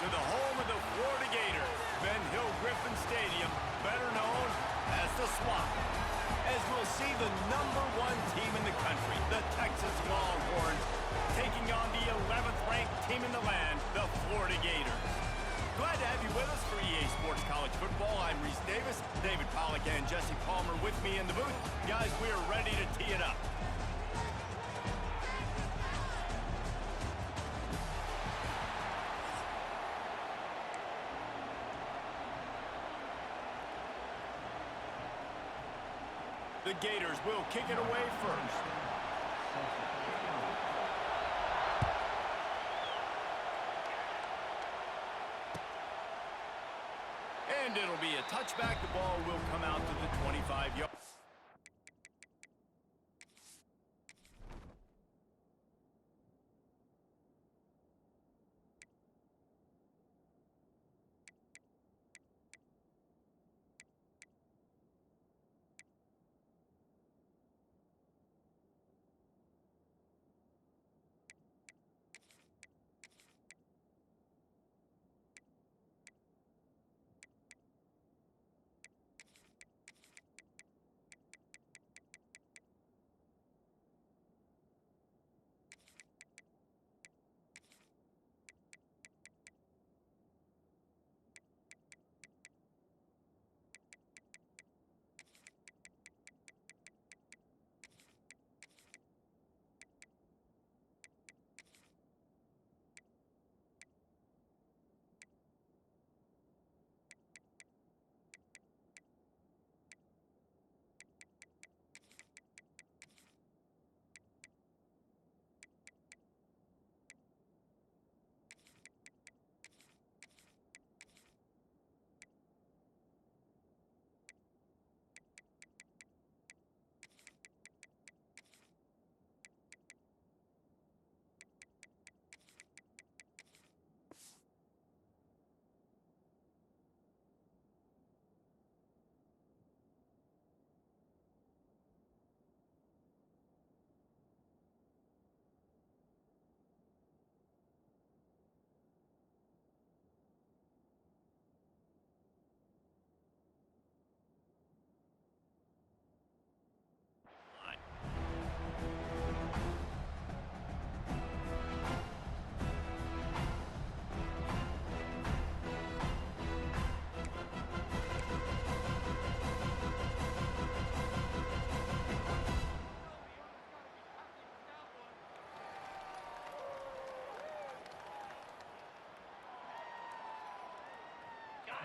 to the home of the Florida Gators, Ben Hill Griffin Stadium, better known as the Swamp, as we'll see the #1 team in the country, the Texas Longhorns, taking on the 11th ranked team in the land, the Florida Gators. Glad to have you with us for EA Sports College Football. I'm Reese Davis, David Pollack and Jesse Palmer with me in the booth. Guys, we are ready to tee it up. The Gators will kick it away first. And it'll be a touchback. The ball will come out to the 25-yard.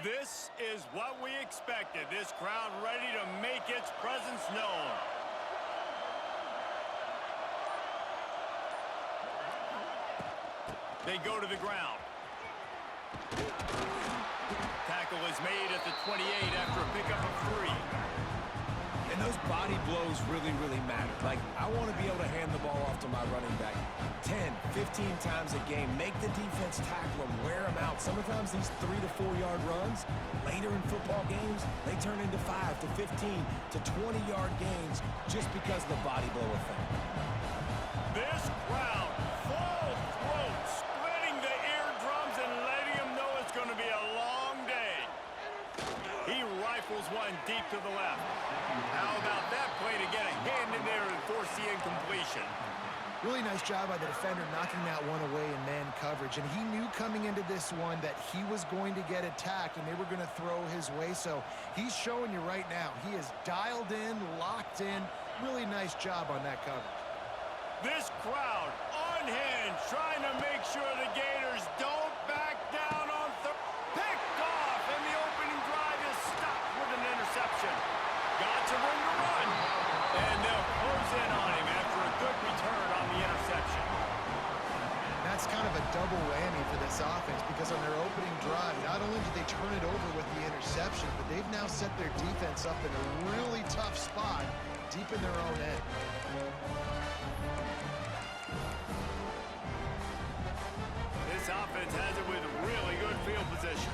This is what we expected. This crowd ready to make its presence known. They go to the ground. Tackle is made at the 28 after a pickup of 3. And those body blows really matter. Like, I want to be able to hand the ball off to my running back 10, 15 times a game. Make the defense tackle them, wear them out. Sometimes these 3 to 4 yard runs, later in football games, they turn into 5 to 15 to 20 yard gains just because of the body blow effect. This crowd, full throat, splitting the eardrums and letting them know it's going to be a long day. He rifles one deep to the left. How about that play to get a hand in there and force the incompletion? Really nice job by the defender knocking that one away in man coverage. And he knew coming into this one that he was going to get attacked and they were going to throw his way. So he's showing you right now. He is dialed in, locked in. Really nice job on that coverage. This crowd unhinged, trying to make sure the Gators don't back down on third. Picked off, and the opening drive is stopped with an interception. Got some room to run. And they'll close in on him after a good return on the interception. That's kind of a double whammy for this offense because on their opening drive, not only did they turn it over with the interception, but they've now set their defense up in a really tough spot deep in their own end. This offense has it with really good field position.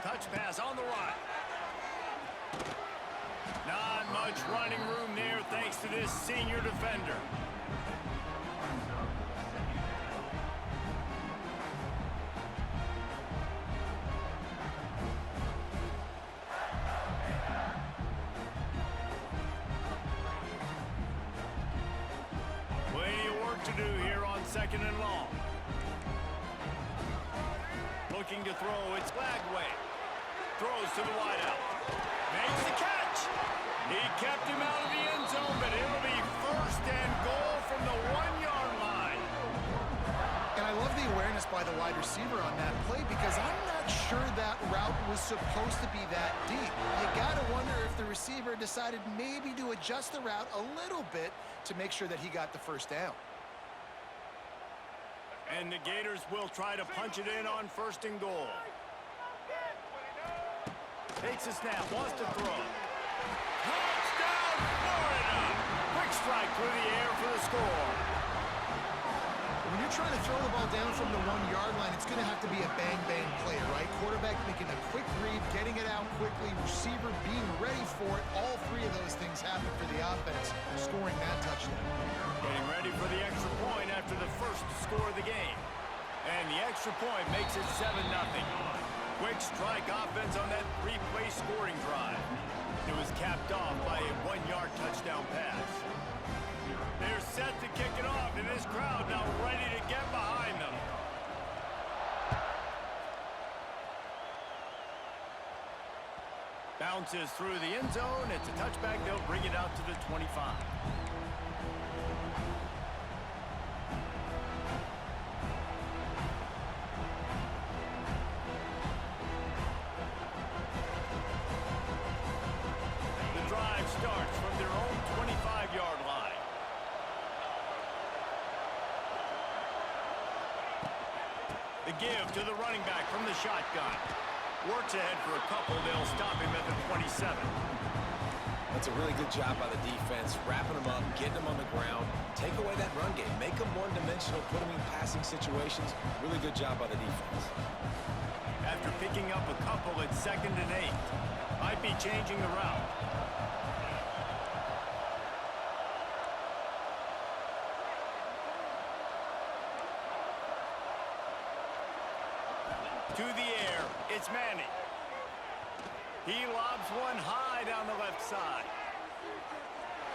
Touch pass on the right. Not much running room there thanks to this senior defender. second and long. Looking to throw, it's Lagway. Throws to the wideout. Makes the catch. He kept him out of the end zone, but it'll be first and goal from the 1-yard line. And I love the awareness by the wide receiver on that play because I'm not sure that route was supposed to be that deep. You got to wonder if the receiver decided maybe to adjust the route a little bit to make sure that he got the first down. And the Gators will try to punch it in on first and goal. Takes a snap, wants to throw. Touchdown, Florida! Quick strike through the air for the score. When you're trying to throw the ball down from the 1-yard line, it's going to have to be a bang-bang play, right? Quarterback making a quick read, getting it out quickly, receiver being ready for it. All three of those things happen for the offense, scoring that touchdown. Getting ready for the extra point after the first score of the game. And the extra point makes it 7-0. Quick strike offense on that 3-play scoring drive. It was capped off by a 1-yard touchdown pass. They're set to kick it off, and this crowd now ready to get behind them. Bounces through the end zone. It's a touchback. They'll bring it out to the 25. The drive starts from their own 25-yard line. The give to the running back from the shotgun. Works ahead for a couple. They'll stop him at the 27. That's a really good job by the defense, wrapping them up, getting them on the ground, take away that run game, make them one-dimensional, put them in passing situations. Really good job by the defense. After picking up a couple at 2nd and 8. Might be changing the route. To the air, it's Manning. He lobs one high down the left side.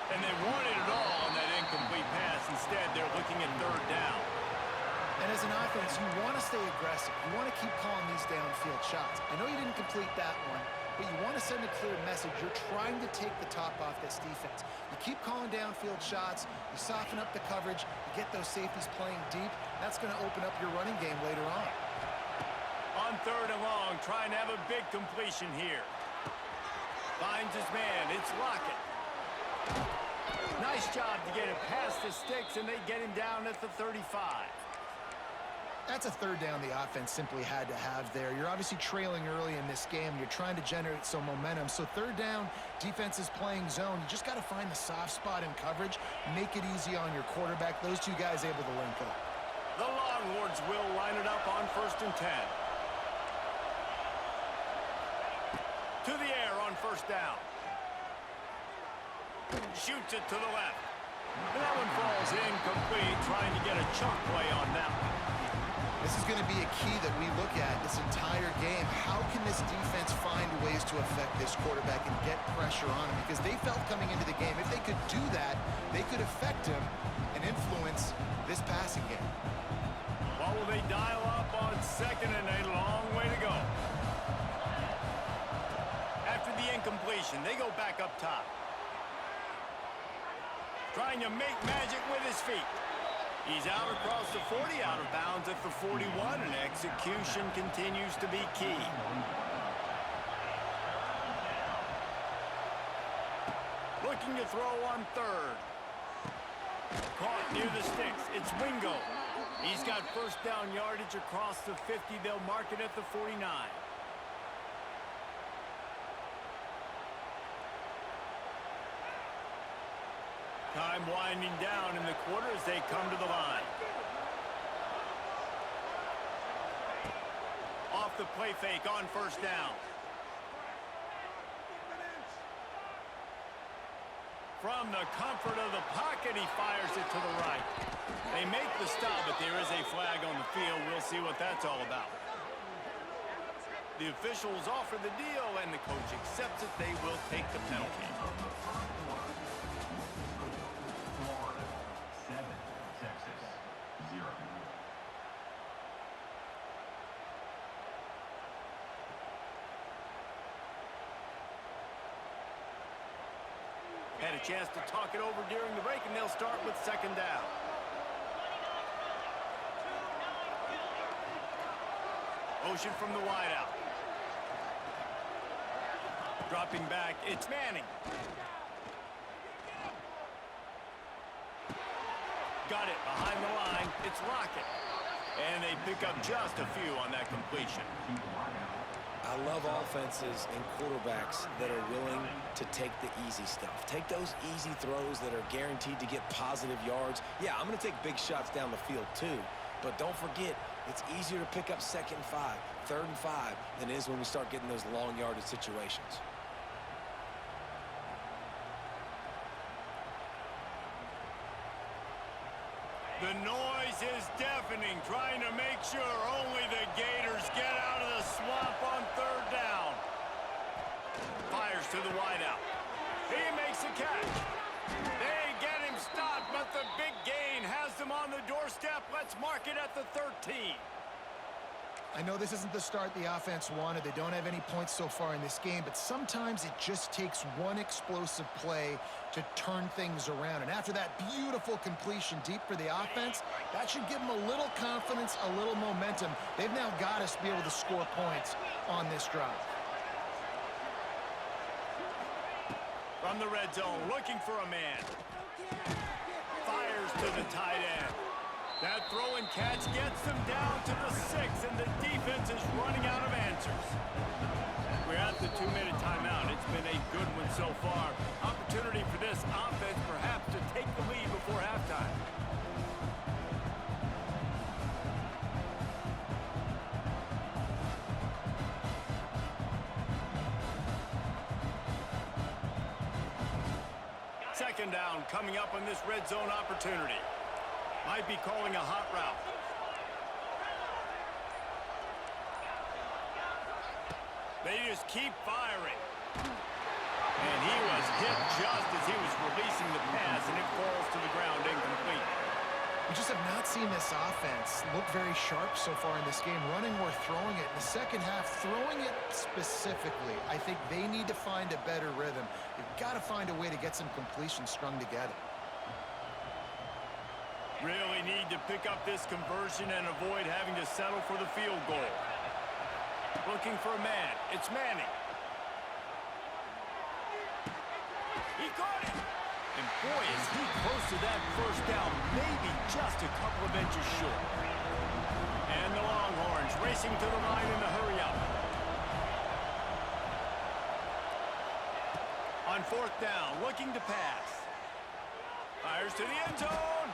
And they wanted it all on that incomplete pass. Instead, they're looking at 3rd down. And as an offense, you want to stay aggressive. You want to keep calling these downfield shots. I know you didn't complete that one, but you want to send a clear message. You're trying to take the top off this defense. You keep calling downfield shots. You soften up the coverage. You get those safeties playing deep. That's going to open up your running game later on. On 3rd and long, trying to have a big completion here. Finds his man. It's Lockett. Nice job to get it past the sticks, and they get him down at the 35. That's a 3rd down the offense simply had to have there. You're obviously trailing early in this game. You're trying to generate some momentum. So 3rd down, defense is playing zone. You just got to find the soft spot in coverage, make it easy on your quarterback. Those two guys able to link up. The Longhorns will line it up on 1st and 10. To the air on 1st down. Shoots it to the left. That one falls incomplete, trying to get a chunk play on that one. This is going to be a key that we look at this entire game. How can this defense find ways to affect this quarterback and get pressure on him? Because they felt coming into the game, if they could do that, they could affect him and influence this passing game. Well, will they dial up on 2nd and a long way to go? After the incompletion, they go back up top. Trying to make magic with his feet. He's out across the 40, out of bounds at the 41, and execution continues to be key. Looking to throw on 3rd. Caught near the sticks. It's Wingo. He's got 1st down yardage across the 50. They'll mark it at the 49. Time winding down in the quarter as they come to the line. Off the play fake on 1st down. From the comfort of the pocket, he fires it to the right. They make the stop, but there is a flag on the field. We'll see what that's all about. The officials offer the deal, and the coach accepts it. They will take the penalty. Florida 7, Texas 0. Had a chance to talk it over during the break, and they'll start with second down. Motion from the wideout. Dropping back, it's Manning. Got it behind the line, it's Lockett. And they pick up just a few on that completion. I love offenses and quarterbacks that are willing to take the easy stuff. Take those easy throws that are guaranteed to get positive yards. Yeah, I'm going to take big shots down the field too. But don't forget, it's easier to pick up 2nd and 5, 3rd and 5 than it is when we start getting those long yardage situations. The noise is deafening, trying to make sure only the Gators get out of the swamp on 3rd down. Fires to the wideout. He makes the catch. They get him stopped, but the big gain has them on the doorstep. Let's mark it at the 13. I know this isn't the start the offense wanted. They don't have any points so far in this game, but sometimes it just takes one explosive play to turn things around. And after that beautiful completion deep for the offense, that should give them a little confidence, a little momentum. They've now got us to be able to score points on this drive. From the red zone, looking for a man. Fires to the tight end. That throw and catch gets them down to the 6, and the defense is running out of answers. We're at the 2-minute timeout. It's been a good one so far. Opportunity for this offense perhaps to take the lead before halftime. Second down coming up on this red zone opportunity. Might be calling a hot route. They just keep firing. And he was hit just as he was releasing the pass, and it falls to the ground incomplete. We just have not seen this offense look very sharp so far in this game, running or throwing it. In the second half, throwing it specifically, I think they need to find a better rhythm. They've got to find a way to get some completions strung together. Really need to pick up this conversion and avoid having to settle for the field goal. Looking for a man. It's Manning. He got it. And boy, is he close to that first down, maybe just a couple of inches short. And the Longhorns racing to the line in the hurry up. On 4th down, looking to pass. Fires to the end zone.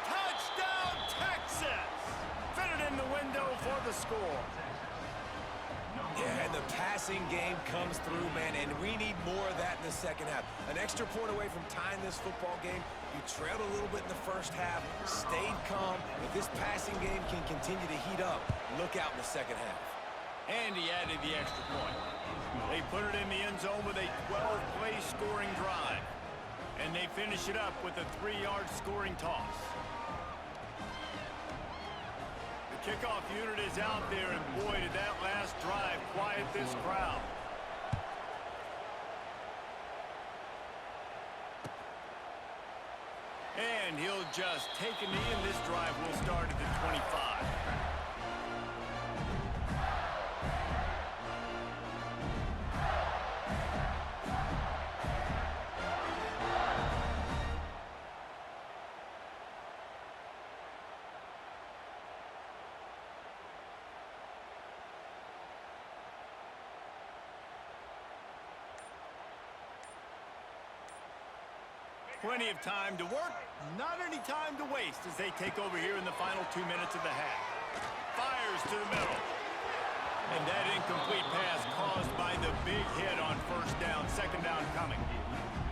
Touchdown, Texas! Fitted in the window for the score. Yeah, and the passing game comes through, man, and we need more of that in the second half. An extra point away from tying this football game. You trailed a little bit in the first half, stayed calm. If this passing game can continue to heat up, look out in the second half. And he added the extra point. They put it in the end zone with a 12-play scoring drive. And they finish it up with a 3-yard scoring toss. The kickoff unit is out there, and boy, did that last drive quiet this crowd. And he'll just take a knee, and this drive will start at the 25. Plenty of time to work, not any time to waste as they take over here in the final 2 minutes of the half. Fires to the middle. And that incomplete pass caused by the big hit on 1st down, 2nd down coming.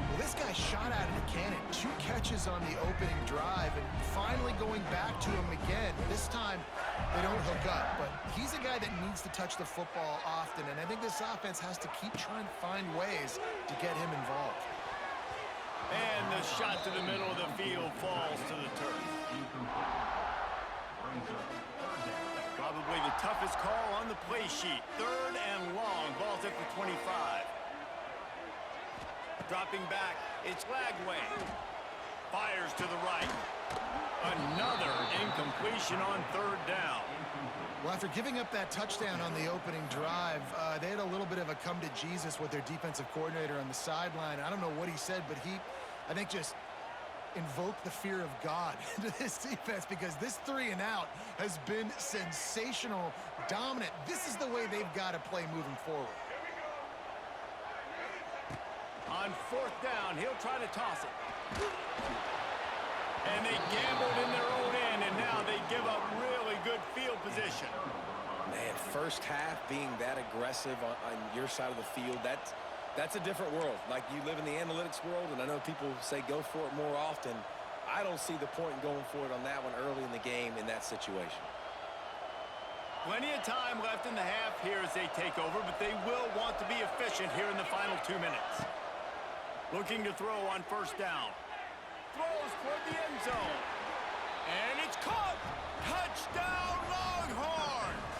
Well, this guy shot out of the cannon. 2 catches on the opening drive, and finally going back to him again. This time, they don't hook up, but he's a guy that needs to touch the football often, and I think this offense has to keep trying to find ways to get him involved. And the shot to the middle of the field falls to the turf. Probably the toughest call on the play sheet. 3rd and long. Ball's at the 25. Dropping back, it's Lagway. Fires to the right. Another incompletion on third down. Well, after giving up that touchdown on the opening drive, they had a little bit of a come to Jesus with their defensive coordinator on the sideline. I don't know what he said, but he, I think, just invoked the fear of God into this defense, because this 3 and out has been sensational, dominant. This is the way they've got to play moving forward. On fourth down, he'll try to toss it. And they gambled in their own end, and now they give up really good field position. Man, first half being that aggressive on your side of the field, that's a different world. Like, you live in the analytics world, and I know people say go for it more often. I don't see the point in going for it on that one early in the game in that situation. Plenty of time left in the half here as they take over, but they will want to be efficient here in the final 2 minutes. Looking to throw on first down. Throws toward the end zone. And it's caught! Touchdown, Longhorns!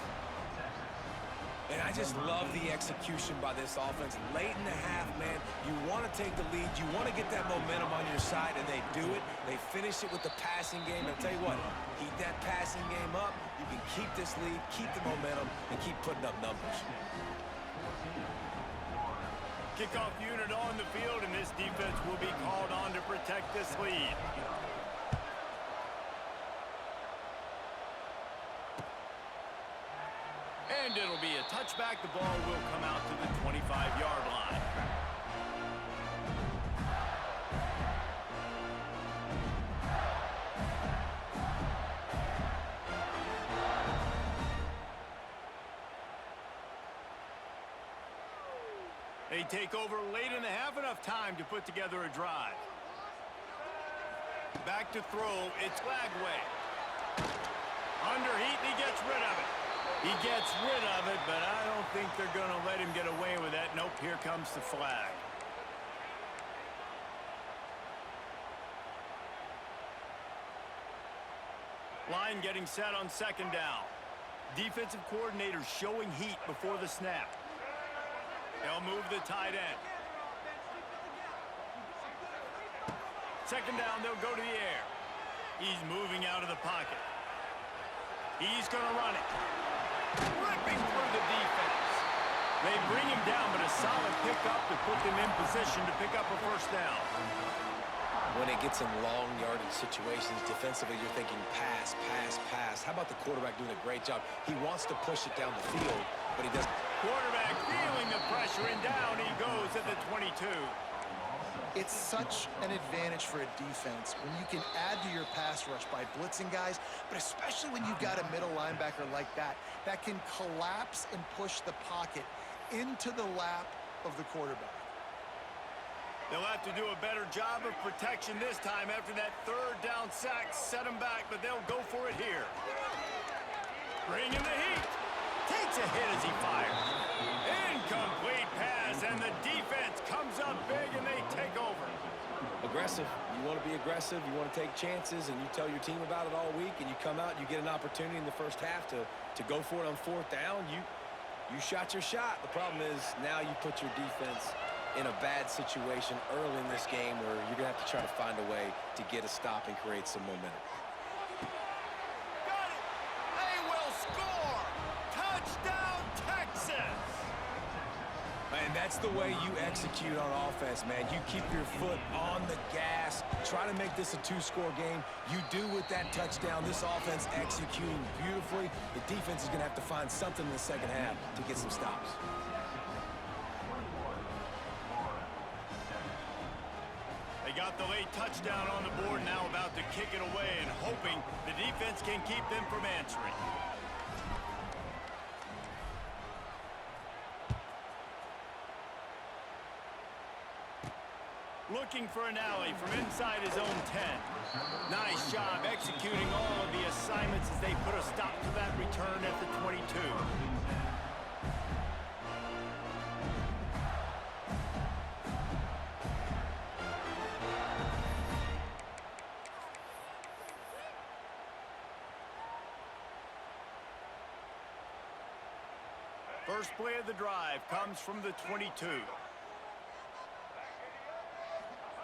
And I just love the execution by this offense. Late in the half, man, you want to take the lead. You want to get that momentum on your side, and they do it. They finish it with the passing game. And I'll tell you what, keep that passing game up. You can keep this lead, keep the momentum, and keep putting up numbers. Kickoff unit on the field, and this defense will be called on to protect this lead. And it'll be a touchback. The ball will come out to the 25-yard line. They take over late in the half, enough time to put together a drive. Back to throw, it's Lagway. Under heat, and he gets rid of it. He gets rid of it, but I don't think they're going to let him get away with that. Nope, here comes the flag. Line getting set on second down. Defensive coordinator showing heat before the snap. They'll move the tight end. Second down, they'll go to the air. He's moving out of the pocket. He's going to run it. Ripping through the defense. They bring him down, but a solid pickup to put them in position to pick up a first down. When it gets in long yardage situations, defensively, you're thinking pass, pass, pass. How about the quarterback doing a great job? He wants to push it down the field, but he doesn't. Quarterback feeling the pressure, and down he goes at the 22. It's such an advantage for a defense when you can add to your pass rush by blitzing guys, but especially when you've got a middle linebacker like that can collapse and push the pocket into the lap of the quarterback. They'll have to do a better job of protection this time after that third down sack set them back, but they'll go for it here. Bringing the heat. Takes a hit as he fires. Incomplete pass, and the defense comes up big, and they take over. Aggressive. You want to be aggressive. You want to take chances, and you tell your team about it all week, and you come out, you get an opportunity in the first half to go for it on fourth down. You shot your shot. The problem is now you put your defense in a bad situation early in this game where you're going to have to try to find a way to get a stop and create some momentum. Got it! They will score! Touchdown, Texas! And that's the way you execute on offense, man. You keep your foot on the gas. Try to make this a two-score game. You do with that touchdown. This offense executing beautifully. The defense is going to have to find something in the second half to get some stops. They got the late touchdown on the board, now about to kick it away and hoping the defense can keep them from answering. Looking for an alley from inside his own 10. Nice job executing all of the assignments as they put a stop to that return at the 22. First play of the drive comes from the 22.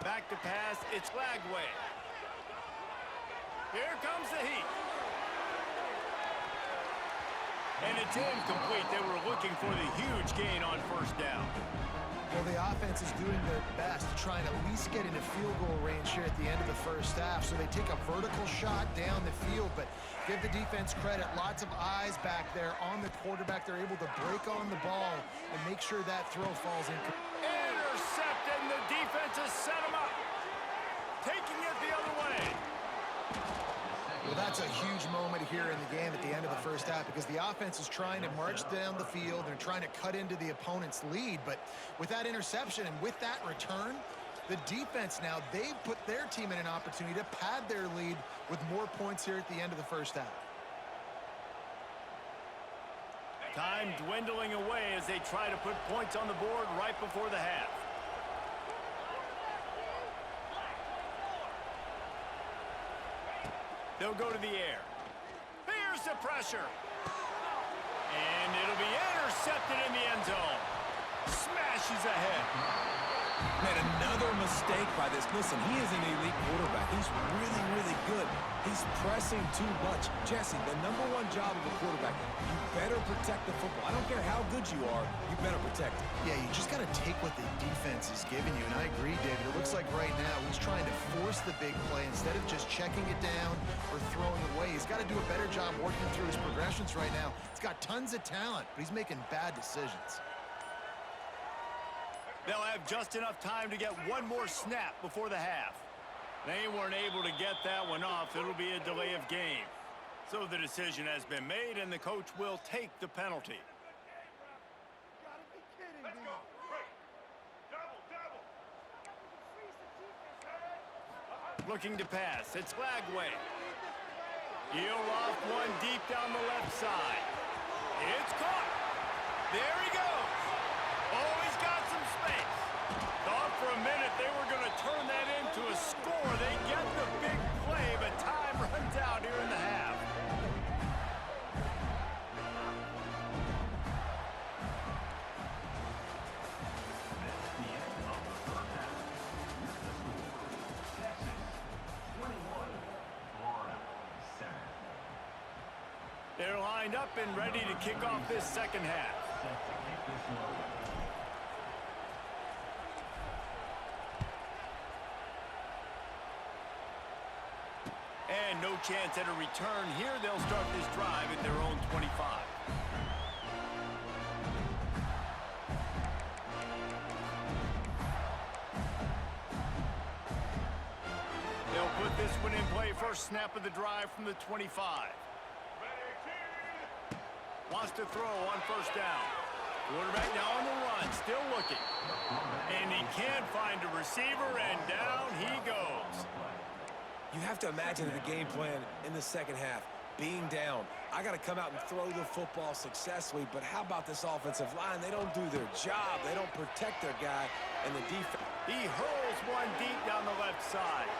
Back to pass. It's Lagway. Here comes the heat. And it's incomplete. They were looking for the huge gain on first down. Well, the offense is doing their best to try and at least get into field goal range here at the end of the first half. So they take a vertical shot down the field, but give the defense credit. Lots of eyes back there on the quarterback. They're able to break on the ball and make sure that throw falls in. Intercepted, and the defense has set him up. Taking it the other way. Well, that's a huge moment here in the game at the end of the first half because the offense is trying to march down the field. They're trying to cut into the opponent's lead, but with that interception and with that return, the defense now, they've put their team in an opportunity to pad their lead with more points here at the end of the first half. Time dwindling away as they try to put points on the board right before the half. They'll go to the air. Here's the pressure. And it'll be intercepted in the end zone. Smashes ahead. Man, another mistake by this. Listen, he is an elite quarterback. He's really, really good. He's pressing too much. Jesse, the #1 job of a quarterback, you better protect the football. I don't care how good you are, you better protect it. Yeah, you just got to take what the defense is giving you, and I agree, David. It looks like right now he's trying to force the big play instead of just checking it down or throwing away. He's got to do a better job working through his progressions right now. He's got tons of talent, but he's making bad decisions. They'll have just enough time to get one more snap before the half. They weren't able to get that one off. It'll be a delay of game. So the decision has been made, and the coach will take the penalty. Looking to pass. It's Lagway. He'll loft one deep down the left side. It's caught. There he goes. Oh, he's got some space. Thought for a minute they were going to turn that into a score. They get the big play, but time runs out here in the half. They're lined up and ready to kick off this second half. And no chance at a return here. They'll start this drive at their own 25. They'll put this one in play. First snap of the drive from the 25. Wants to throw on first down. Quarterback now on the run, still looking. And he can't find a receiver, and down he goes. You have to imagine the game plan in the second half. Being down, I got to come out and throw the football successfully, but how about this offensive line? They don't do their job. They don't protect their guy, and the defense. He hurls one deep down the left side.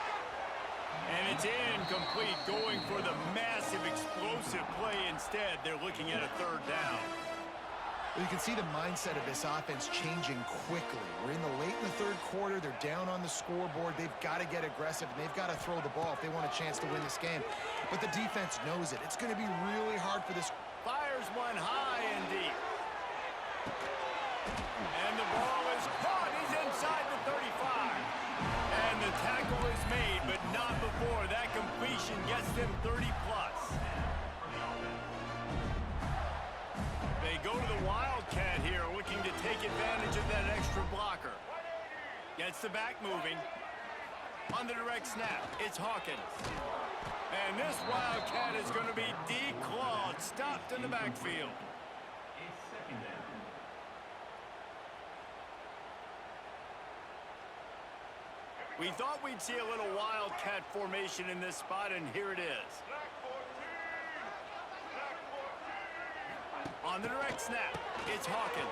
And it's incomplete, going for the massive explosive play instead. They're looking at a third down. Well, you can see the mindset of this offense changing quickly. We're in the late in the third quarter. They're down on the scoreboard. They've got to get aggressive, and they've got to throw the ball if they want a chance to win this game. But the defense knows it. It's going to be really hard for this. Fires one high and deep. And the ball is caught. He's inside the 35. And the tackle is made, but not before that completion gets them 30-plus. They go to the Wildcat here, looking to take advantage of that extra blocker. Gets the back moving. On the direct snap, it's Hawkins. And this Wildcat is going to be declawed, stopped in the backfield. We thought we'd see a little Wildcat formation in this spot, and here it is. On the direct snap, it's Hawkins.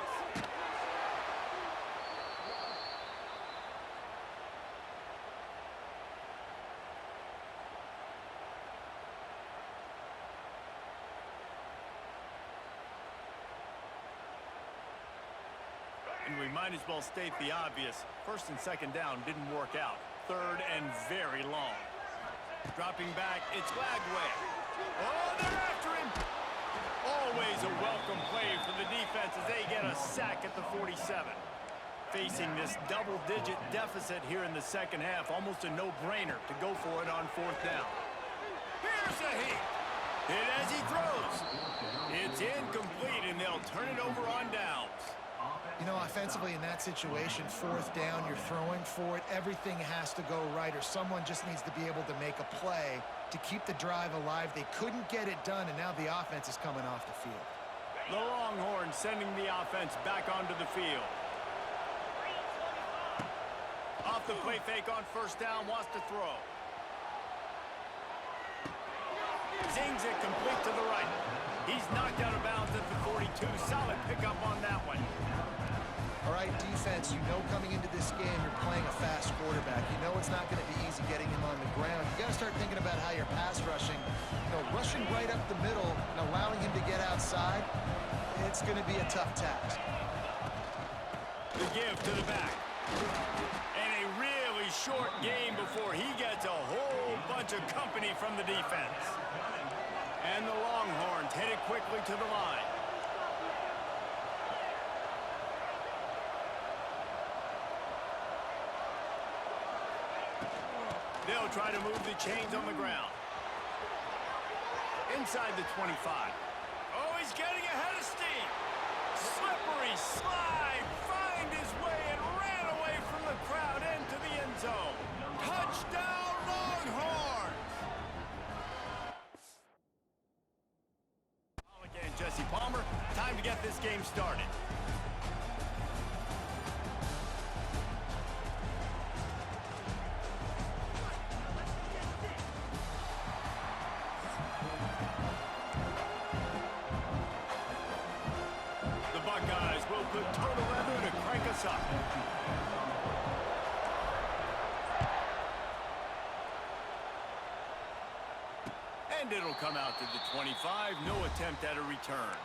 And we might as well state the obvious. First and second down didn't work out. Third and very long. Dropping back, it's Lagway. Oh, they're after him. Always a welcome play for the defense as they get a sack at the 47. Facing this double-digit deficit here in the second half, almost a no-brainer to go for it on fourth down. Here's a hit. Hit as he throws. It's incomplete, and they'll turn it over on downs. You know, offensively in that situation, fourth down, you're throwing for it. Everything has to go right, or someone just needs to be able to make a play to keep the drive alive. They couldn't get it done, and now the offense is coming off the field. The Longhorns sending the offense back onto the field. Off the play fake on first down, wants to throw. Zings it complete to the right. He's knocked out of bounds at the 42. Solid pickup on that one. All right, defense, you know coming into this game you're playing a fast quarterback. You know it's not going to be easy getting him on the ground. You got to start thinking about how you're pass rushing. You know, rushing right up the middle and allowing him to get outside, it's going to be a tough task. The give to the back. And a really short game before he gets a whole bunch of company from the defense. And the Longhorns headed quickly to the line. They'll try to move the chains on the ground. Inside the 25. Oh, he's getting ahead of steam. Slippery slide. Find his way and ran away from the crowd into the end zone. Touchdown, Longhorns. Again, Jesse Palmer. Time to get this game started. Put total leather to crank us up. And it'll come out to the 25. No attempt at a return.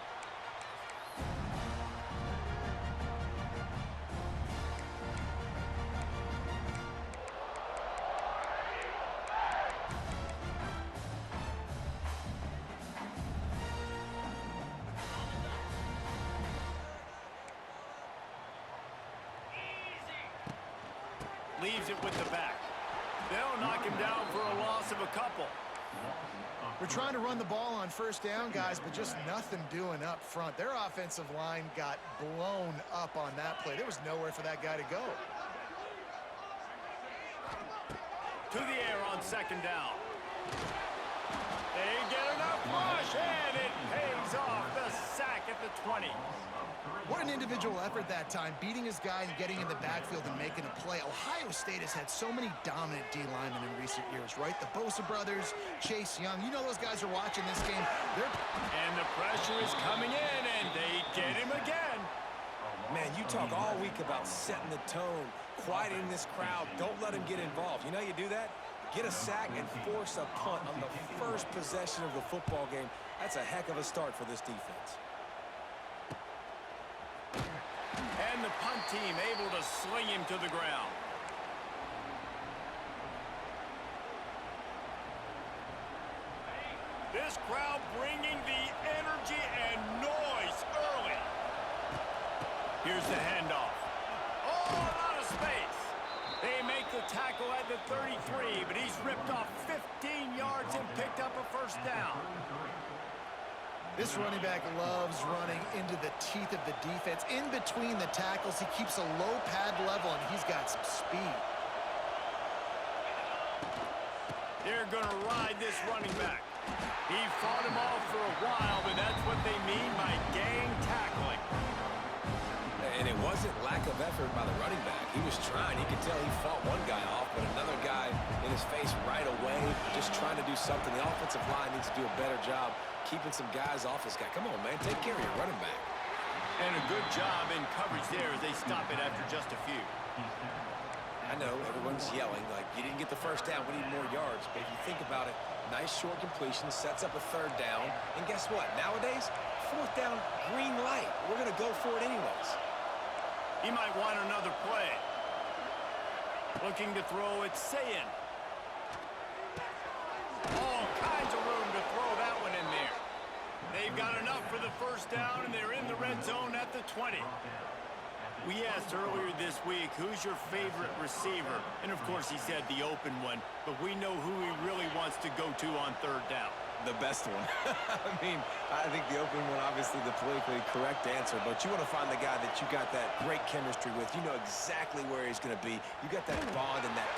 Leaves it with the back. They'll knock him down for a loss of a couple. We're trying to run the ball on first down, guys, but just nothing doing up front. Their offensive line got blown up on that play. There was nowhere for that guy to go. To the air on second down. They get enough rush, and it pays off. The sack at the 20. What an individual effort that time, beating his guy and getting in the backfield and making a play. Ohio State has had so many dominant D-linemen in recent years, right? The Bosa brothers, Chase Young. You know those guys are watching this game. And the pressure is coming in, and they get him again. Man, you talk all week about setting the tone, quieting this crowd. Don't let him get involved. You know you do that? Get a sack and force a punt on the first possession of the football game. That's a heck of a start for this defense. And the punt team able to sling him to the ground. This crowd bringing the energy and noise early. Here's the handoff. Oh, out of space. They make the tackle at the 33, but he's ripped off 15 yards and picked up a first down. This running back loves running into the teeth of the defense. In between the tackles, he keeps a low pad level, and he's got some speed. They're going to ride this running back. He fought him off for a while, but that's what they mean by gang tackling. And it wasn't lack of effort by the running back. He was trying. You could tell he fought one guy off, but another guy in his face right away, just trying to do something. The offensive line needs to do a better job keeping some guys off this guy. Come on, man. Take care of your running back. And a good job in coverage there as they stop it after just a few. I know everyone's yelling like you didn't get the first down, we need more yards. But if you think about it, nice short completion, sets up a third down. And guess what? Nowadays, fourth down, green light. We're going to go for it anyways. He might want another play. Looking to throw it, Sayin. All kinds of room to throw that one in there. They've got enough for the first down, and they're in the red zone at the 20. We asked earlier this week, who's your favorite receiver? And, of course, he said the open one, but we know who he really wants to go to on third down. The best one. I mean, I think the open one, obviously the politically correct answer, but you want to find the guy that you got that great chemistry with. You know exactly where he's going to be. You got that bond and that...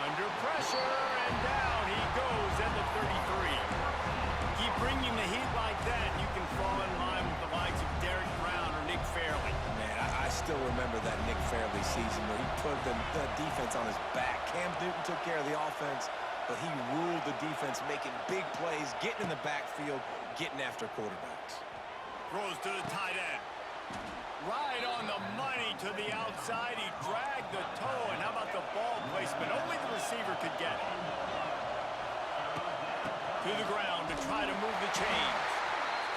Under pressure, and down he goes at the 33. Keep bringing the heat like that, and you can fall in line with the likes of Derek Brown or Nick Fairley. Man, I still remember that Nick Fairley season where he put the defense on his back. Cam Newton took care of the offense, but he ruled the defense, making big plays, getting in the backfield, getting after quarterbacks. Throws to the tight end. Right on the money to the outside. He dragged the toe, and how about the ball placement? Only the receiver could get it. To the ground to try to move the chains.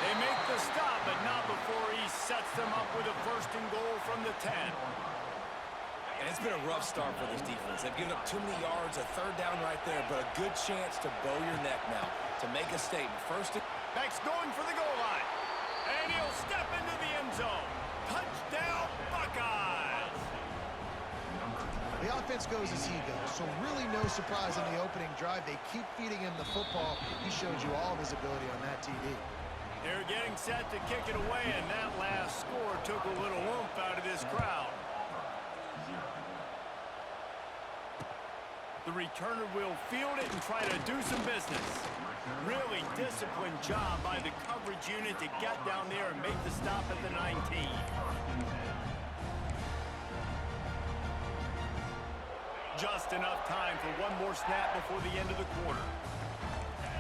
They make the stop, but not before he sets them up with a first and goal from the 10. And it's been a rough start for this defense. They've given up too many yards, a third down right there, but a good chance to bow your neck now, to make a statement. First, Beck's going for the goal line. And he'll step into the end zone. Touchdown, Buckeyes! The offense goes as he goes, so really no surprise in the opening drive. They keep feeding him the football. He showed you all of his ability on that TD. They're getting set to kick it away, and that last score took a little oomph out of this crowd. The returner will field it and try to do some business. Really disciplined job by the coverage unit to get down there and make the stop at the 19. Just enough time for one more snap before the end of the quarter.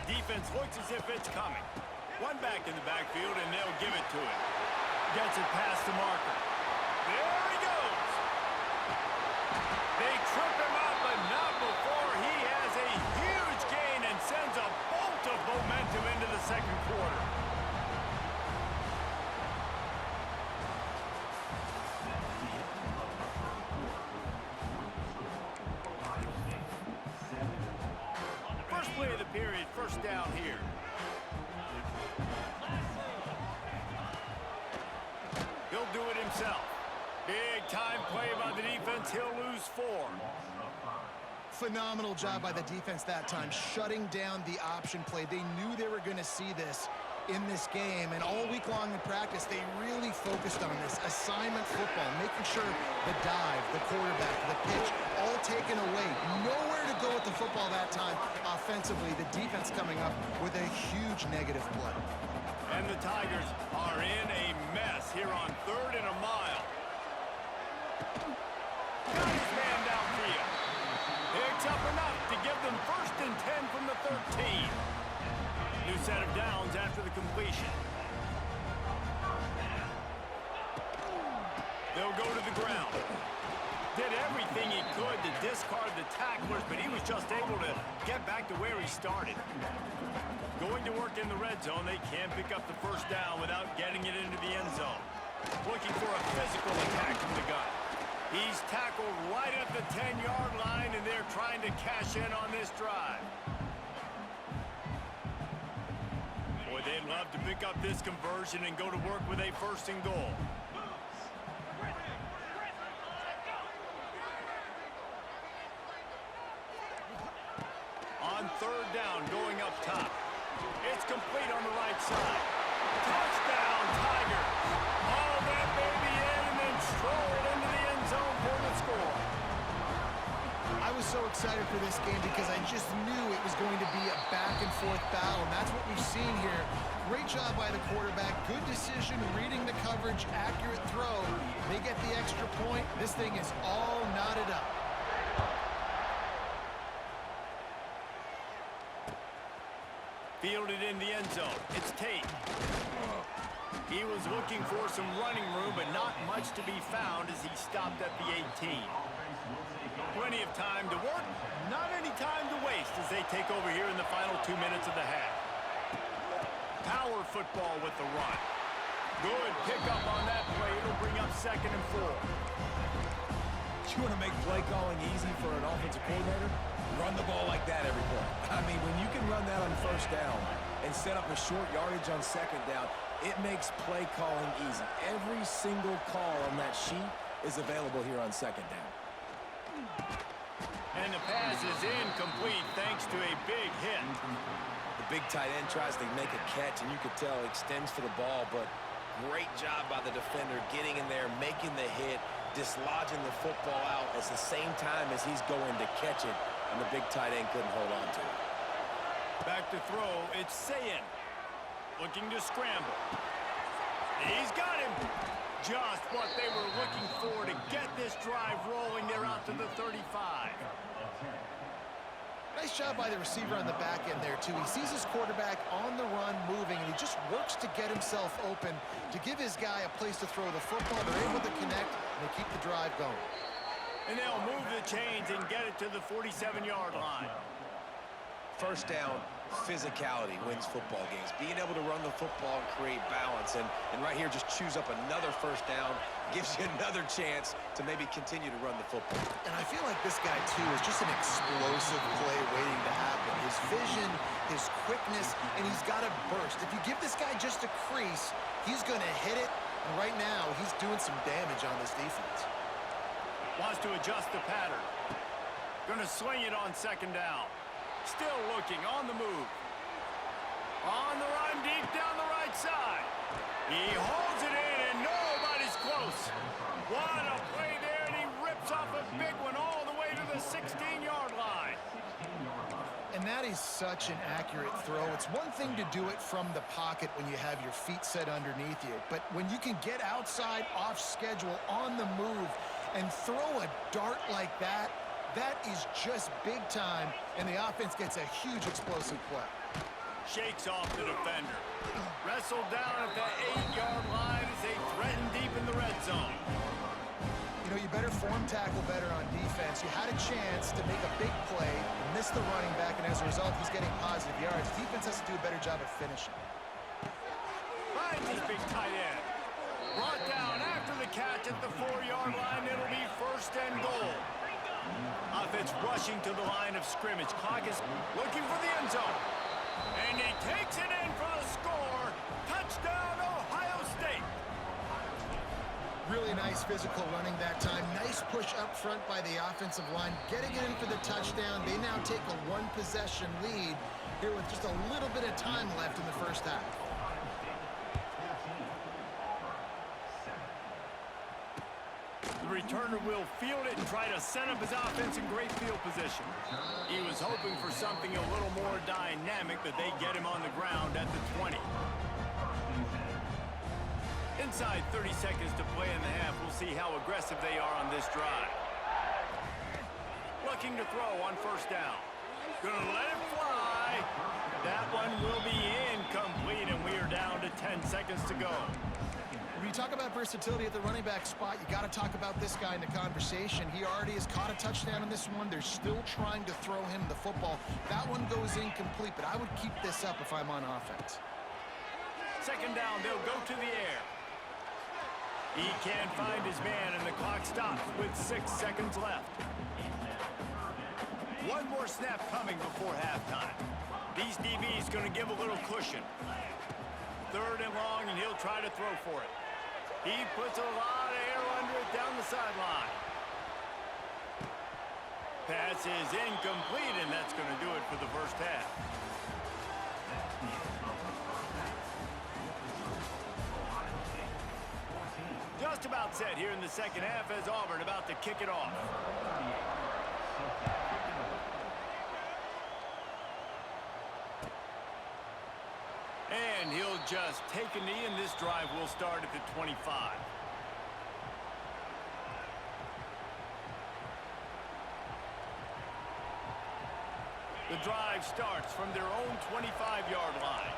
Defense looks as if it's coming. One back in the backfield, and they'll give it to him. Gets it past the marker. There he goes. They trip him up, but not before he has a huge gain and sends a bolt of momentum into the second quarter. First play of the period, first down here. He'll do it himself. Big time play by the defense. He'll lose 4. Phenomenal job by the defense that time, shutting down the option play. They knew they were going to see this in this game, and all week long in practice, they really focused on this assignment football, making sure the dive, the quarterback, the pitch, all taken away. Nowhere to go with the football that time offensively. The defense coming up with a huge negative play. And the Tigers are in a mess here on 3rd and a mile. Got his man downfield. Picks up enough to give them 1st and 10 from the 13. New set of downs after the completion. They'll go to the ground. Did everything he could to discard the tacklers, but he was just able to get back to where he started. Going to work in the red zone, they can't pick up the first down without getting it into the end zone. Looking for a physical attack from the gun. He's tackled right at the 10-yard line, and they're trying to cash in on this drive. Boy, they'd love to pick up this conversion and go to work with a 1st and goal. On 3rd down, going up top. It's complete on the right side. Touchdown, Tigers. Haul that baby in and then stroll it into the end zone for the score. I was so excited for this game because I just knew it was going to be a back-and-forth battle, and that's what we've seen here. Great job by the quarterback. Good decision, reading the coverage, accurate throw. They get the extra point. This thing is all knotted up. Fielded in the end zone. It's Tate. He was looking for some running room, but not much to be found as he stopped at the 18. Plenty of time to work, not any time to waste as they take over here in the final 2 minutes of the half. Power football with the run. Good pickup on that play. It'll bring up 2nd and 4. You want to make play calling easy for an offensive coordinator? Run the ball like that every play. I mean, when you can run that on 1st down and set up a short yardage on 2nd down, it makes play calling easy. Every single call on that sheet is available here on 2nd down. And the pass is incomplete thanks to a big hit. The big tight end tries to make a catch, and you could tell extends for the ball, but great job by the defender getting in there, making the hit, dislodging the football out at the same time as he's going to catch it, and the big tight end couldn't hold on to it. Back to throw, it's Sayin. Looking to scramble. He's got him. Just what they were looking for to get this drive rolling. They're out to the 35. Nice job by the receiver on the back end there, too. He sees his quarterback on the run moving, and he just works to get himself open to give his guy a place to throw the football. They're able to connect, and they keep the drive going. And they'll move the chains and get it to the 47-yard line. 1st down, physicality wins football games. Being able to run the football and create balance, and right here just choose up another 1st down, gives you another chance to maybe continue to run the football. And I feel like this guy, too, is just an explosive play waiting to happen. His vision, his quickness, and he's got a burst. If you give this guy just a crease, he's going to hit it, and right now he's doing some damage on this defense. Wants to adjust the pattern. Going to swing it on 2nd down. Still looking, on the move. On the run, deep down the right side. He holds it in, and nobody's close. What a play there, and he rips off a big one all the way to the 16-yard line. And that is such an accurate throw. It's one thing to do it from the pocket when you have your feet set underneath you, but when you can get outside, off schedule, on the move, and throw a dart like that, that is just big time, and the offense gets a huge explosive play. Shakes off the defender. Wrestled down at the 8-yard line as they threaten deep in the red zone. You know, you better form tackle better on defense. You had a chance to make a big play, miss the running back, and as a result, he's getting positive yards. Defense has to do a better job of finishing. Finds his big tight end. Brought down after the catch at the 4-yard line. It'll be 1st and goal. Offense rushing to the line of scrimmage. Clock is looking for the end zone. And he takes it in for the score. Touchdown, Ohio State. Really nice physical running that time. Nice push up front by the offensive line. Getting it in for the touchdown. They now take a 1-possession lead here with just a little bit of time left in the 1st half. The returner will field it and try to set up his offense in great field position. He was hoping for something a little more dynamic, but they get him on the ground at the 20. Inside 30 seconds to play in the half. We'll see how aggressive they are on this drive. Looking to throw on 1st down. Gonna let it fly. That one will be incomplete, and we are down to 10 seconds to go. When you talk about versatility at the running back spot, you got to talk about this guy in the conversation. He already has caught a touchdown in this one. They're still trying to throw him the football. That one goes incomplete, but I would keep this up if I'm on offense. 2nd down, they'll go to the air. He can't find his man, and the clock stops with 6 seconds left. One more snap coming before halftime. These DBs going to give a little cushion. 3rd and long, and he'll try to throw for it. He puts a lot of air under it down the sideline. Pass is incomplete, and that's going to do it for the 1st half. Just about set here in the 2nd half as Auburn about to kick it off. And he'll just take a knee, and this drive will start at the 25. The drive starts from their own 25-yard line.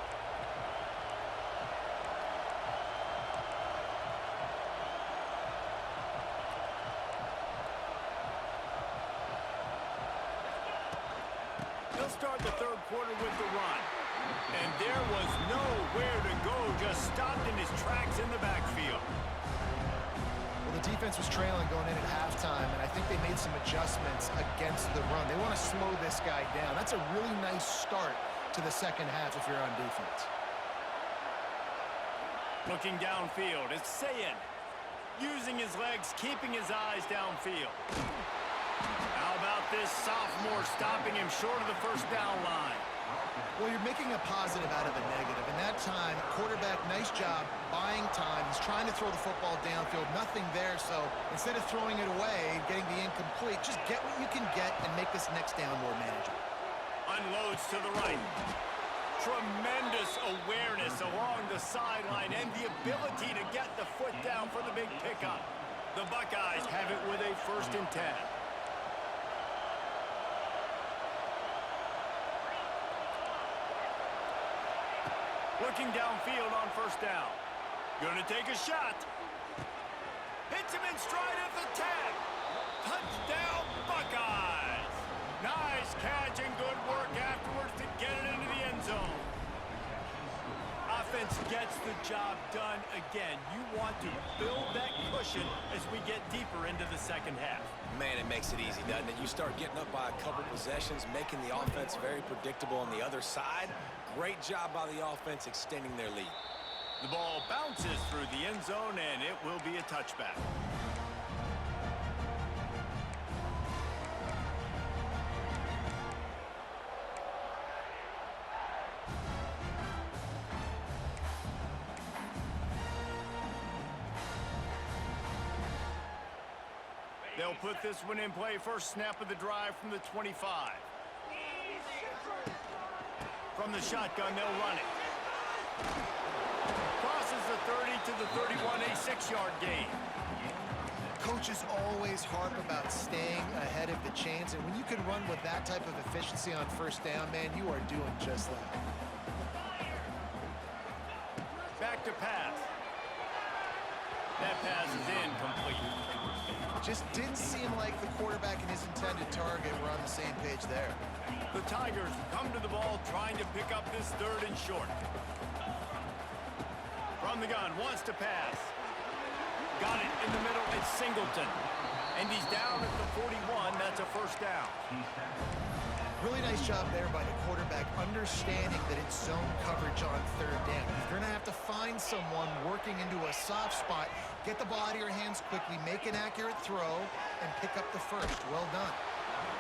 They'll start the third quarter with the run. And there was nowhere to go, just stopped in his tracks in the backfield. Well, the defense was trailing going in at halftime, and I think they made some adjustments against the run. They want to slow this guy down. That's a really nice start to the second half if you're on defense. Looking downfield, it's Sayin. Using his legs, keeping his eyes downfield. How about this sophomore stopping him short of the first down line? Well, you're making a positive out of a negative. In that time, quarterback, nice job buying time. He's trying to throw the football downfield. Nothing there, so instead of throwing it away and getting the incomplete, just get what you can get and make this next down more manageable. Unloads to the right. Tremendous awareness along the sideline and the ability to get the foot down for the big pickup. The Buckeyes have it with a 1st and 10. Looking downfield on 1st down. Gonna take a shot. Hits him in stride at the 10. Touchdown, Buckeyes. Nice catch and good work afterwards to get it into the end zone. Offense gets the job done again. You want to build that cushion as we get deeper into the second half. Man, it makes it easy, doesn't it? You start getting up by a couple possessions, making the offense very predictable on the other side. Great job by the offense extending their lead. The ball bounces through the end zone, and it will be a touchback. They'll put this one in play. First snap of the drive from the 25. From the shotgun, they'll run it. Crosses the 30 to the 31, a 6-yard gain. Coaches always harp about staying ahead of the chains, and when you can run with that type of efficiency on 1st down, man, you are doing just that. Back to pass. That pass is incomplete. Just didn't seem like the quarterback and his intended target were on the same page there. The Tigers come to the ball trying to pick up this 3rd and short. From the gun, wants to pass. Got it in the middle, it's Singleton. And he's down at the 41, that's a 1st down. Really nice job there by the quarterback, understanding that it's zone coverage on 3rd down. You're going to have to find someone working into a soft spot, get the ball out of your hands quickly, make an accurate throw, and pick up the 1st. Well done.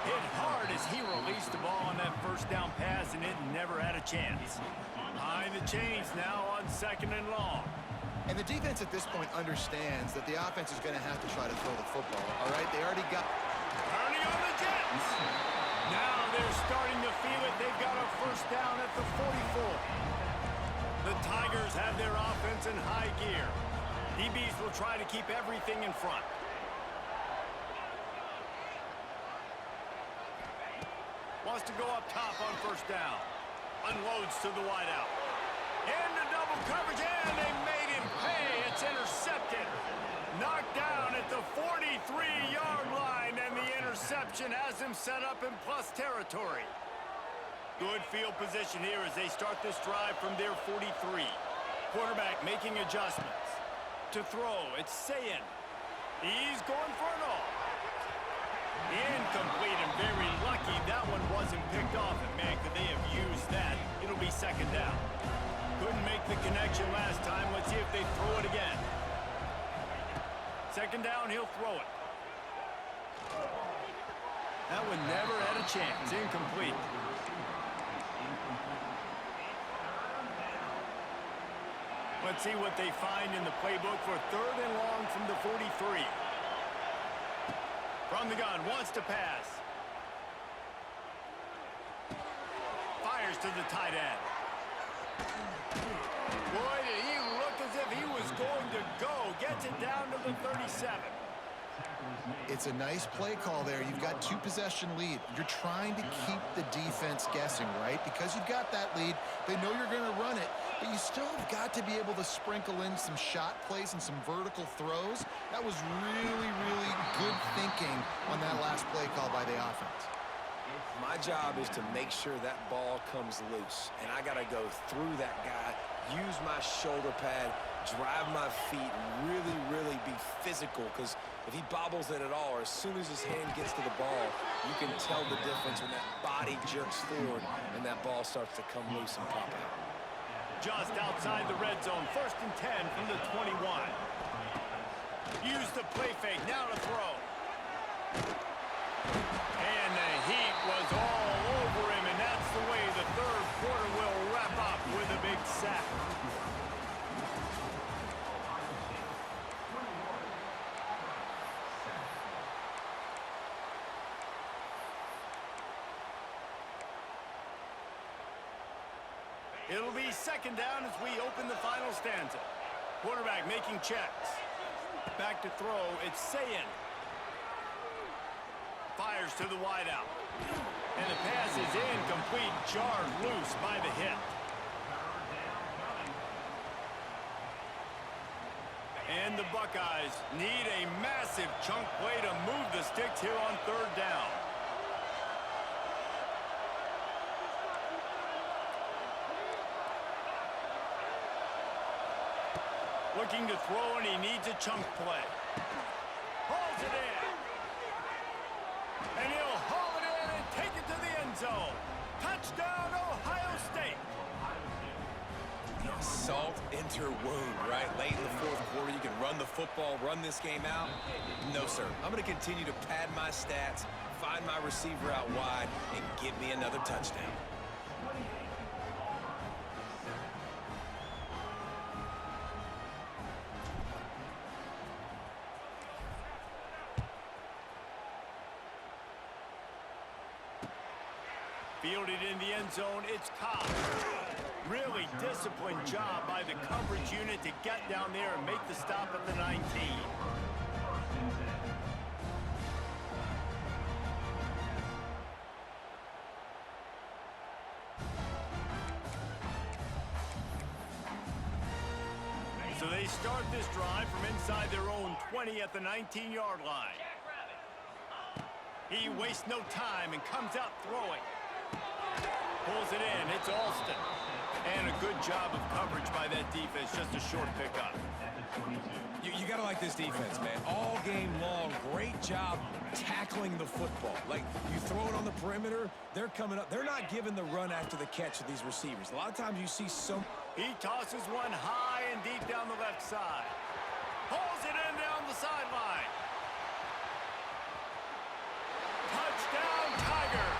Hit hard as he released the ball on that 1st down pass, and it never had a chance. Behind the chains now on 2nd and long. And the defense at this point understands that the offense is going to have to try to throw the football, all right? They already got... Turning on the Jets. Now they're starting to feel it. They've got a 1st down at the 44. The Tigers have their offense in high gear. DBs will try to keep everything in front. Wants to go up top on 1st down. Unloads to the wideout. Into double coverage, and they made him pay. It's intercepted. Knocked down at the 43-yard line, and the interception has him set up in plus territory. Good field position here as they start this drive from their 43. Quarterback making adjustments. To throw, it's Sayin. He's going for it all. Incomplete, and very lucky that one wasn't picked off. And man, could they have used that? It'll be 2nd down. Couldn't make the connection last time. Let's see if they throw it again. 2nd down, he'll throw it. That one never had a chance. Incomplete. Let's see what they find in the playbook for 3rd and long from the 43. From the gun, wants to pass. Fires to the tight end. Boy, did he look as if he was going to go. Gets it down to the 37. It's a nice play call there. You've got 2-possession lead. You're trying to keep the defense guessing, right? Because you've got that lead, they know you're going to run it, but you still have got to be able to sprinkle in some shot plays and some vertical throws. That was really, really good thinking on that last play call by the offense. My job is to make sure that ball comes loose, and I got to go through that guy, use my shoulder pad, drive my feet, really, really be physical, because if he bobbles it at all, or as soon as his hand gets to the ball, you can tell the difference when that body jerks forward and that ball starts to come loose and pop out. Just outside the red zone, 1st and 10 from the 21. Use the play fake, now to throw. And the heat was all over him, and that's the way the 3rd quarter will wrap up with a big sack. It'll be 2nd down as we open the final stanza. Quarterback making checks. Back to throw, it's Sayin. Fires to the wideout. And the pass is incomplete, jarred loose by the hit. And the Buckeyes need a massive chunk play to move the sticks here on 3rd down. Looking to throw, and he needs a chunk play. Hauls it in. And he'll haul it in and take it to the end zone. Touchdown, Ohio State. Salt enter wound, right? Late in the 4th quarter, you can run the football, run this game out. No, sir. I'm going to continue to pad my stats, find my receiver out wide, and give me another touchdown. Fielded in the end zone, it's Cobb. Really disciplined job by the coverage unit to get down there and make the stop at the 19. So they start this drive from inside their own 20 at the 19-yard line. He wastes no time and comes out throwing. Pulls it in, it's Alston. And a good job of coverage by that defense, just a short pickup. You got to like this defense, man. All game long, great job tackling the football. Like, you throw it on the perimeter, they're coming up. They're not giving the run after the catch of these receivers. A lot of times you see some... He tosses one high and deep down the left side. Pulls it in down the sideline. Touchdown, Tiger.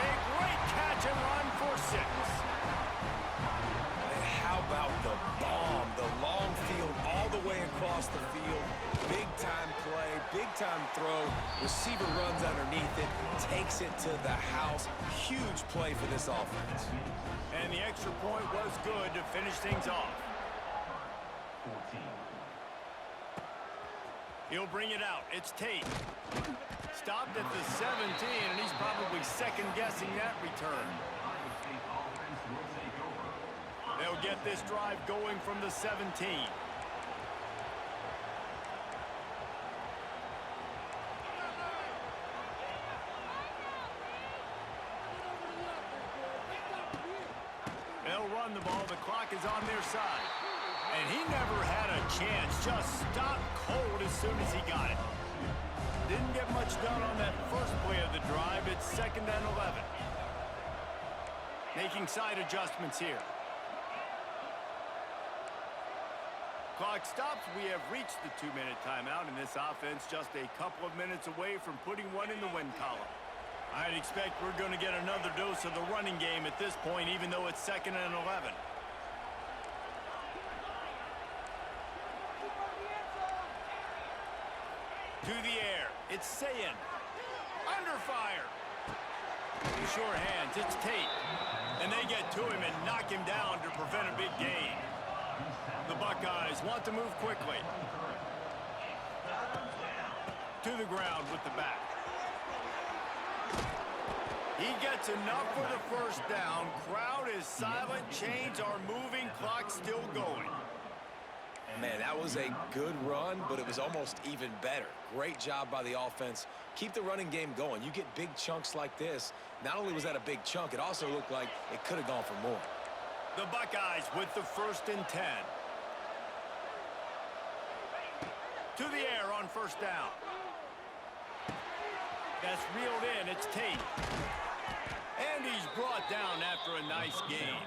A great catch and run for 6. And how about the bomb? The long field all the way across the field. Big-time play, big-time throw. Receiver runs underneath it, takes it to the house. Huge play for this offense. And the extra point was good to finish things off. He'll bring it out. It's Tate. Stopped at the 17, and he's probably second-guessing that return. They'll get this drive going from the 17. They'll run the ball. The clock is on their side. And he never had a chance. Just stopped cold as soon as he got it. Didn't get much done on that first play of the drive. It's 2nd and 11. Making side adjustments here. Clock stops. We have reached the 2-minute timeout, and this offense just a couple of minutes away from putting one in the win column. I'd expect we're going to get another dose of the running game at this point, even though it's 2nd and 11. To the air, it's Sayin. Under fire. Two short hands, it's Tate. And they get to him and knock him down to prevent a big gain. The Buckeyes want to move quickly. To the ground with the back. He gets enough for the first down. Crowd is silent. Chains are moving. Clock still going. Man, that was a good run, but it was almost even better. Great job by the offense. Keep the running game going. You get big chunks like this. Not only was that a big chunk, it also looked like it could have gone for more. The Buckeyes with the 1st and 10. To the air on 1st down. That's reeled in. It's Tate. And he's brought down after a nice gain.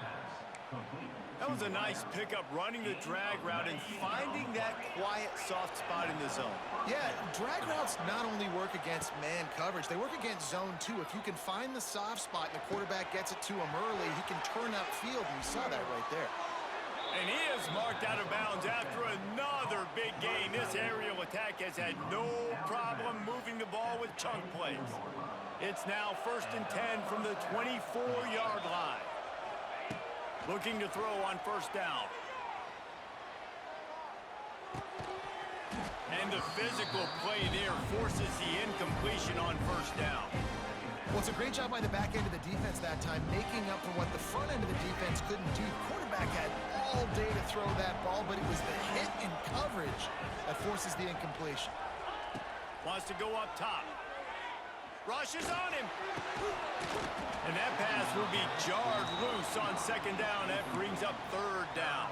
That was a nice pickup, running the drag route and finding that quiet, soft spot in the zone. Yeah, drag routes not only work against man coverage, they work against zone too. If you can find the soft spot and the quarterback gets it to him early, he can turn upfield, and you saw that right there. And he is marked out of bounds after another big gain. This aerial attack has had no problem moving the ball with chunk plays. It's now 1st and 10 from the 24-yard line. Looking to throw on 1st down. And the physical play there forces the incompletion on 1st down. Well, it's a great job by the back end of the defense that time, making up for what the front end of the defense couldn't do. The quarterback had all day to throw that ball, but it was the hit in coverage that forces the incompletion. Wants to go up top. Rushes on him. And that pass will be jarred loose on 2nd down. That brings up 3rd down.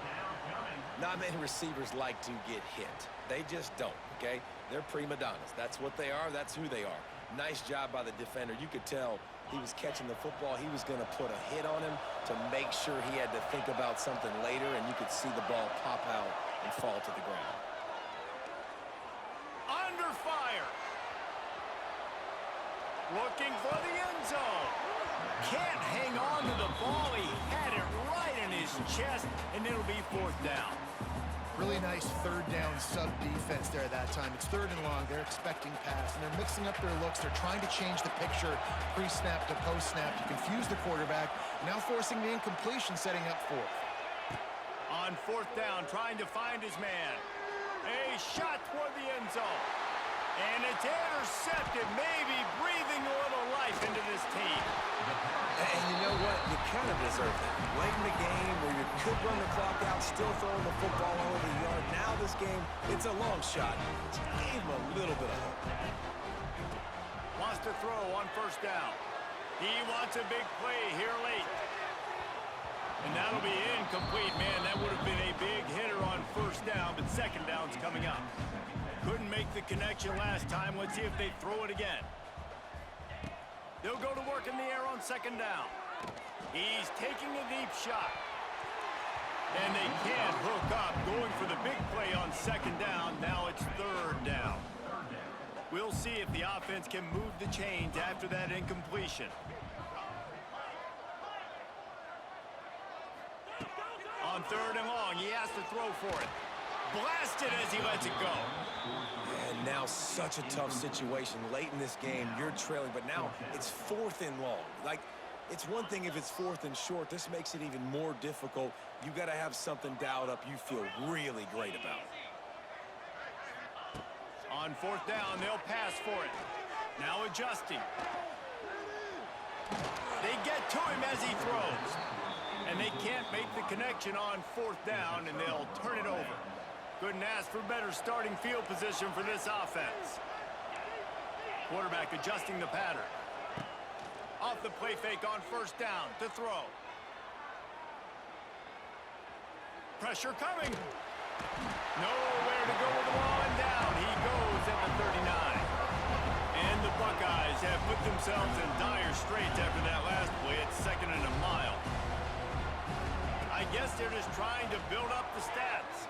Not many receivers like to get hit. They just don't, okay? They're prima donnas. That's what they are. That's who they are. Nice job by the defender. You could tell he was catching the football. He was going to put a hit on him to make sure he had to think about something later, and you could see the ball pop out and fall to the ground. Under fire. Looking for the end zone. Can't hang on to the ball. He had it right in his chest, and it'll be 4th down. Really nice 3rd down sub-defense there that time. It's 3rd and long. They're expecting pass, and they're mixing up their looks. They're trying to change the picture pre-snap to post-snap to confuse the quarterback, now forcing the incompletion, setting up 4th. On 4th down, trying to find his man. A shot toward the end zone. And it's intercepted, maybe breathing a little life into this team. And you know what? You kind of deserve that. Late in the game where you could run the clock out, still throwing the football all over the yard. Now this game, it's a long shot. Just gave him a little bit of hope. Wants to throw on 1st down. He wants a big play here late. And that'll be incomplete, man. That would have been a big hitter on 1st down, but 2nd down's coming up. Couldn't make the connection last time. Let's see if they throw it again. They'll go to work in the air on 2nd down. He's taking a deep shot. And they can't hook up. Going for the big play on 2nd down. Now it's 3rd down. We'll see if the offense can move the chains after that incompletion. On 3rd and long, he has to throw for it. Blasted as he lets it go. And now such a tough situation late in this game. You're trailing, but now it's 4th and long. Like, it's one thing if it's 4th and short. This makes it even more difficult. You got to have something dialed up you feel really great about. On 4th down, they'll pass for it. Now adjusting. They get to him as he throws. And they can't make the connection on 4th down, and they'll turn it over. Couldn't ask for better starting field position for this offense. Quarterback adjusting the pattern. Off the play fake on 1st down to throw. Pressure coming. Nowhere to go with the ball, and down he goes at the 39. And the Buckeyes have put themselves in dire straits after that last play. It's 2nd and a mile. I guess they're just trying to build up the stats.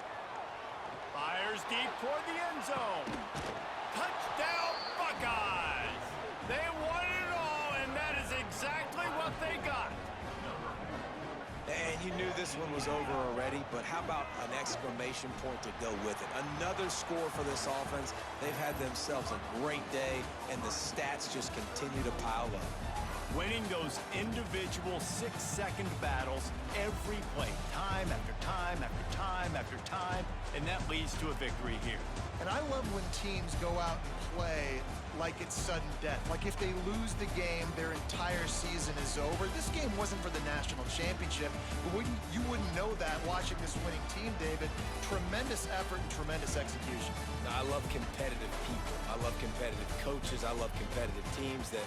Fires deep toward the end zone. Touchdown, Buckeyes! They won it all, and that is exactly what they got. And you knew this one was over already, but how about an exclamation point to go with it? Another score for this offense. They've had themselves a great day, and the stats just continue to pile up. winning those individual 6-second battles every play, time after time after time after time, and that leads to a victory here. And I love when teams go out and play like it's sudden death. Like if they lose the game, their entire season is over. This game wasn't for the national championship, but you wouldn't know that watching this winning team, David. Tremendous effort and tremendous execution. Now, I love competitive people. I love competitive coaches. I love competitive teams that